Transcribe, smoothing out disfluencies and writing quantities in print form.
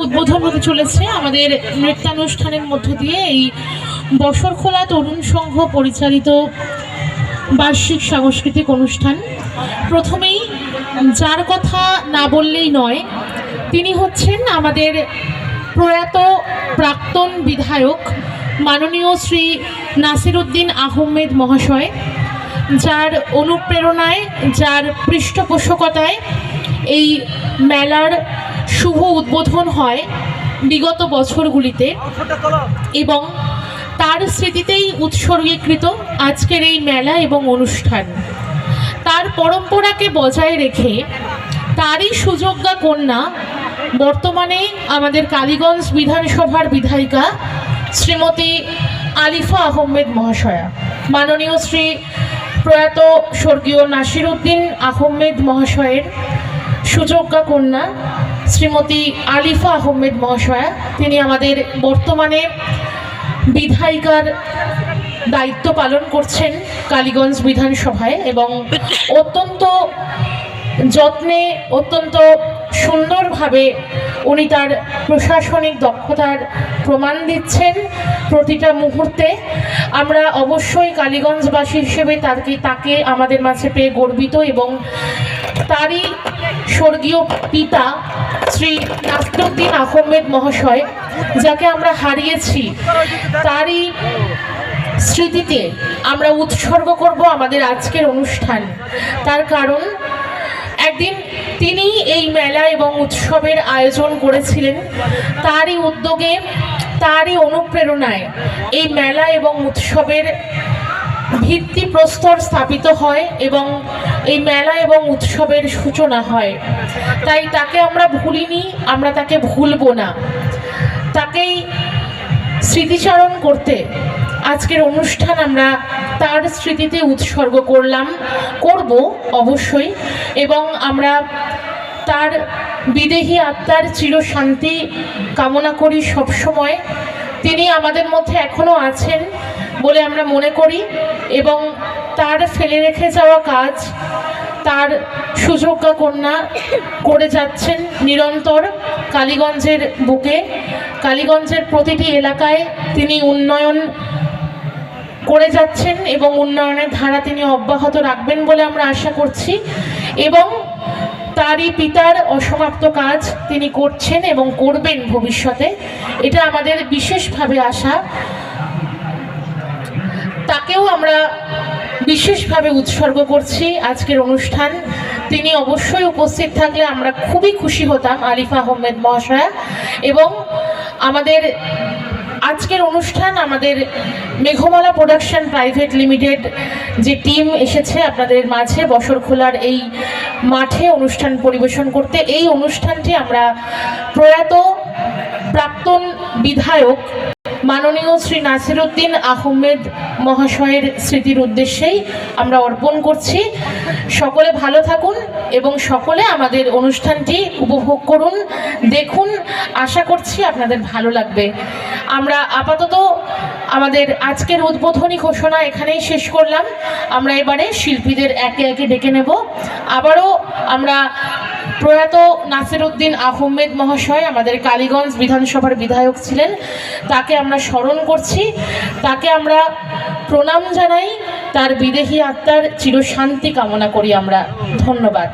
উদ্বোধন হতে চলেছে আমাদের নৃত্যানুষ্ঠানের মধ্য দিয়ে এই বসরখোলা তরুণ সংঘ পরিচালিত বার্ষিক সাংস্কৃতিক অনুষ্ঠান। প্রথমেই যার কথা না বললেই নয়, তিনি হচ্ছেন আমাদের প্রয়াত প্রাক্তন বিধায়ক মাননীয় শ্রী নাসিরউদ্দিন আহমেদ মহাশয়, যার অনুপ্রেরণায়, যার পৃষ্ঠপোষকতায় এই মেলার শুভ উদ্বোধন হয় বিগত বছরগুলিতে, এবং তার স্মৃতিতেই উৎসর্গীকৃত আজকের এই মেলা এবং অনুষ্ঠান। তার পরম্পরাকে বজায় রেখে তারই সুযোগ্যা কন্যা বর্তমানে আমাদের কালীগঞ্জ বিধানসভার বিধায়িকা শ্রীমতী আলিফা আহমেদ মহাশয়া, মাননীয় শ্রী প্রয়াত স্বর্গীয় নাসিরউদ্দিন আহমেদ মহাশয়ের সুযোগ্যা কন্যা শ্রীমতী আলিফা আহমেদ মহাশয়া, তিনি আমাদের বর্তমানে বিধায়িকার দায়িত্ব পালন করছেন কালীগঞ্জ বিধানসভায়, এবং অত্যন্ত যত্নে, অত্যন্ত সুন্দরভাবে উনি তার প্রশাসনিক দক্ষতার প্রমাণ দিচ্ছেন প্রতিটা মুহূর্তে। আমরা অবশ্যই কালীগঞ্জবাসী হিসেবে তাকে আমাদের মাঝে পেয়ে গর্বিত, এবং তারই স্বর্গীয় পিতা শ্রী নাসিরউদ্দিন আহমেদ মহাশয়, যাকে আমরা হারিয়েছি, তারই স্মৃতিতে আমরা উৎসর্গ করব আমাদের আজকের অনুষ্ঠান। তার কারণ, একদিন তিনি এই মেলা এবং উৎসবের আয়োজন করেছিলেন, তারই উদ্যোগে, তারই অনুপ্রেরণায় এই মেলা এবং উৎসবের ভিত্তিপ্রস্তর স্থাপিত হয় এবং এই মেলা এবং উৎসবের সূচনা হয়। তাই তাকে আমরা ভুলিনি, আমরা তাকে ভুলবো না। তাকেই স্মৃতিচারণ করতে আজকের অনুষ্ঠান আমরা তার স্মৃতিতে উৎসর্গ করব অবশ্যই, এবং আমরা তার বিদেহী আত্মার চিরশান্তি কামনা করি সবসময়। তিনি আমাদের মধ্যে এখনও আছেন বলে আমরা মনে করি, এবং তার ফেলে রেখে যাওয়া কাজ তার সুযোগ্যা কন্যা করে যাচ্ছেন নিরন্তর কালীগঞ্জের বুকে। কালীগঞ্জের প্রতিটি এলাকায় তিনি উন্নয়ন করে যাচ্ছেন এবং উন্নয়নের ধারা তিনি অব্যাহত রাখবেন বলে আমরা আশা করছি, এবং তারই পিতার অসমাপ্ত কাজ তিনি করছেন এবং করবেন ভবিষ্যতে, এটা আমাদের বিশেষভাবে আশা। তাকেও আমরা বিশেষভাবে উৎসর্গ করছি আজকের অনুষ্ঠান। তিনি অবশ্যই উপস্থিত থাকলে আমরা খুবই খুশি হতাম, আলিফা আহমেদ মহাশয়া। এবং আমাদের আজকের অনুষ্ঠান, আমাদের মেঘমালা প্রোডাকশন প্রাইভেট লিমিটেড যে টিম এসেছে আপনাদের মাঝে বসরখোলার এই মাঠে অনুষ্ঠান পরিবেশন করতে, এই অনুষ্ঠানটি আমরা প্রয়াত প্রাক্তন বিধায়ক মাননীয় শ্রী নাসিরউদ্দিন আহমেদ মহাশয়ের স্মৃতির উদ্দেশ্যেই আমরা অর্পণ করছি। সকলে ভালো থাকুন এবং সকলে আমাদের অনুষ্ঠানটি উপভোগ করুন, দেখুন। আশা করছি আপনাদের ভালো লাগবে। আমরা আপাতত আমাদের আজকের উদ্বোধনী ঘোষণা এখানেই শেষ করলাম। আমরা এবারে শিল্পীদের একে একে ডেকে নেব। আবারও আমরা প্রয়াত নাসিরউদ্দিন আহমেদ মহাশয় আমাদের কালীগঞ্জ বিধানসভার বিধায়ক ছিলেন, তাকে আমরা স্মরণ করছি, তাকে আমরা প্রণাম জানাই, তার বিদেহী আত্মার চিরশান্তি কামনা করি আমরা। ধন্যবাদ।